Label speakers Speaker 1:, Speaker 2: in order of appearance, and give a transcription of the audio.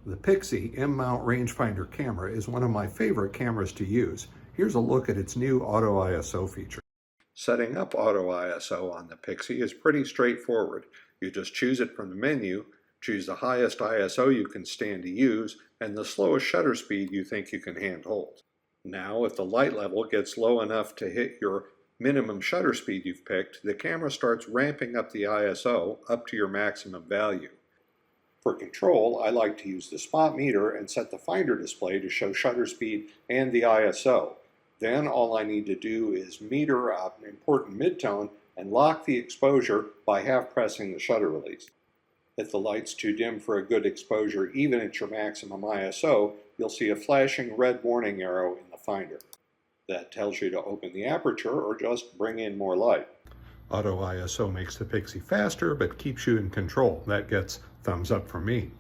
Speaker 1: The Pixii M-mount rangefinder camera is one of my favorite cameras to use. Here's a look at its new Auto ISO feature. Setting up Auto ISO on the Pixii is pretty straightforward. You just choose it from the menu, choose the highest ISO you can stand to use, and the slowest shutter speed you think you can handhold. Now, if the light level gets low enough to hit your minimum shutter speed you've picked, the camera starts ramping up the ISO up to your maximum value. For control, I like to use the spot meter and set the finder display to show shutter speed and the ISO. Then all I need to do is meter up an important midtone and lock the exposure by half pressing the shutter release. If the light's too dim for a good exposure even at your maximum ISO, you'll see a flashing red warning arrow in the finder. That tells you to open the aperture or just bring in more light. Auto ISO makes the Pixii faster but keeps you in control. That gets thumbs up from me.